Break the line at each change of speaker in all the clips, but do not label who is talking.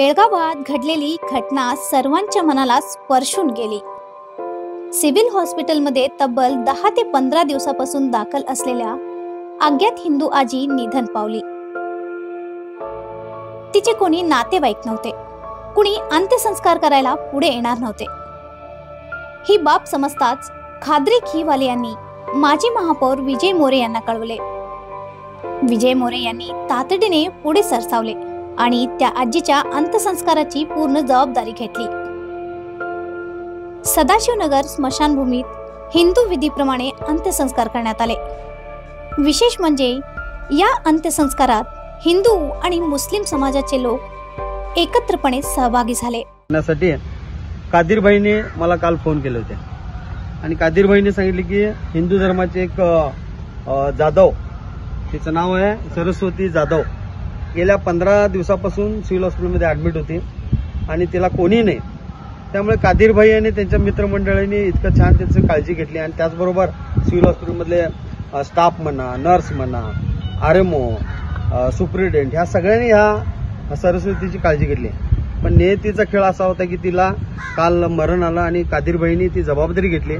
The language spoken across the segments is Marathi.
बेळगावात घडलेली घटना सर्वांच्या मनाला स्पर्शून गेली। सिव्हिल हॉस्पिटलमध्ये तब्बल 10 ते 15 दिवसापासून दाखल असलेल्या अज्ञात हिंदू आजी निधन पावली। तिचे कोणी नातेवाईक नव्हते, कुणी अंत्यसंस्कार करायला पुढे येणार नव्हते। ही बाब समजताच खाद्री खीवाले यांनी माजी महापौर विजय मोरे यांना कळवले। विजय मोरे यांनी तातडीने पुढे सरसावले आणि त्या आजीच्या अंत्यसंस्काराची पूर्ण जबाबदारी घेतली। सदाशिवनगर स्मशानभूमीत हिंदू विधीप्रमाणे अंत्यसंस्कार करण्यात आले। विशेष म्हणजे या अंत्यसंस्कारात हिंदू आणि मुस्लिम समाजाचे लोक एकत्रपणे सहभागी झाले।
कादीरभाईने मला काल फोन केले होते आणि कादीरभाईने सांगितले की हिंदू धर्माचे एक जाधव, तिचं नाव आहे सरस्वती जाधव, गेल्या 15 दिवसापासून सिव्हिल हॉस्पिटलमध्ये ऍडमिट होती आणि तिला कोणी नाही। त्यामुळे कादीरभाई आणि त्यांच्या मित्रमंडळींनी इतकं छान त्यांची काळजी घेतली आणि त्याचबरोबर सिव्हिल हॉस्पिटलमधले स्टाफ म्हणा, नर्स म्हणा, आरएमओ, सुप्रिटेंडेंट ह्या सगळ्यांनी ह्या सरस्वतीची काळजी घेतली। पण नियतीचा खेळ असा होता की तिला काल मरण आलं आणि कादीरभाईंनी ती जबाबदारी घेतली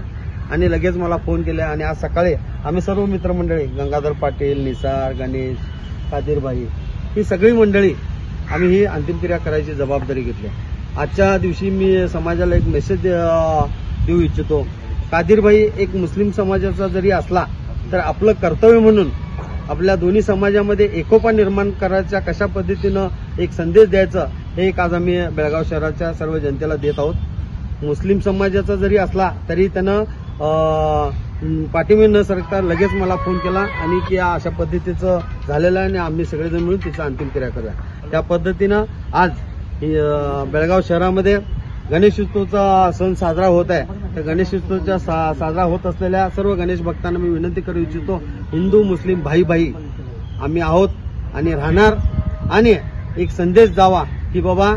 आणि लगेच मला फोन केला आणि आज सकाळी आम्ही सर्व मित्रमंडळी गंगाधर पाटील, निसार, गणेश, कादीरभाई ही सगळी मंडळी आम्ही ही अंतिम क्रिया करायची जबाबदारी घेतली। आजच्या दिवशी मी समाजाला एक मेसेज देऊ इच्छितो। कादीरभाई एक मुस्लिम समाजाचा जरी असला तर आपलं कर्तव्य म्हणून आपल्या दोन्ही समाजामध्ये एकोपा निर्माण करायचा कशा पद्धतीनं एक संदेश द्यायचा हे एक आज आम्ही बेळगाव शहराच्या सर्व जनतेला देत आहोत। मुस्लिम समाजाचा जरी असला तरी त्यानं पाठीमागे न सरकता लगेच मला फोन केला आणि की अशा पद्धतीचं झालेलं आहे आणि आम्ही सगळेजण मिळून तिचा अंतिम क्रिया करूया। त्या पद्धतीनं आज बेळगाव शहरामध्ये गणेशोत्सवचा सण साजरा होत आहे। तर गणेशोत्सवच्या साजरा होत असलेल्या सर्व गणेश भक्तांना मी विनंती करू इच्छितो, हिंदू मुस्लिम भाई भाई आम्ही आहोत आणि राहणार आणि एक संदेश द्यावा की बाबा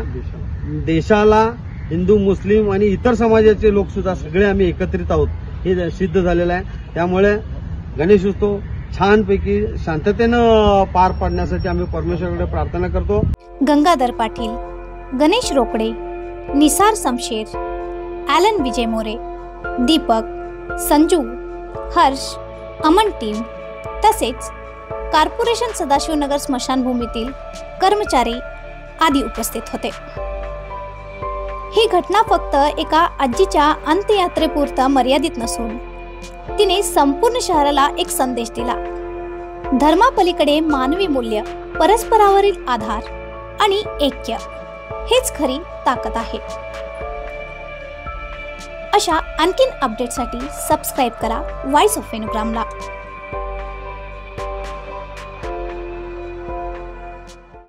देशाला हिंदू मुस्लिम आणि इतर समाजाचे लोक सुद्धा सगळे आम्ही एकत्रित आहोत हे सिद्ध झालेलं आहे। त्यामुळे गणेशोत्सव छानपैकी शांततेनं पार पाडण्यासाठी आम्ही परमेश्वराकडे प्रार्थना करतो।
गंगाधर पाटील, गणेश रोकडे, निसार समशेर, ॲलन विजय मोरे, दीपक, संजू, हर्ष, अमन टीम तसेच कॉर्पोरेशन सदाशिवनगर स्मशानभूमीतील कर्मचारी आदी उपस्थित होते। ही घटना फक्त एका आजीच्या अंत्ययात्रेपुरता मर्यादित नसून तिने संपूर्ण शहराला एक संदेश दिला। धर्मापलीकडे मानवी मूल्य, परस्परावरील आधार आणि ऐक्य हेच खरी ताकद आहे। अशा आणखीन अपडेटसाठी सबस्क्राइब करा व्हॉइस ऑफ वेणुग्रामला।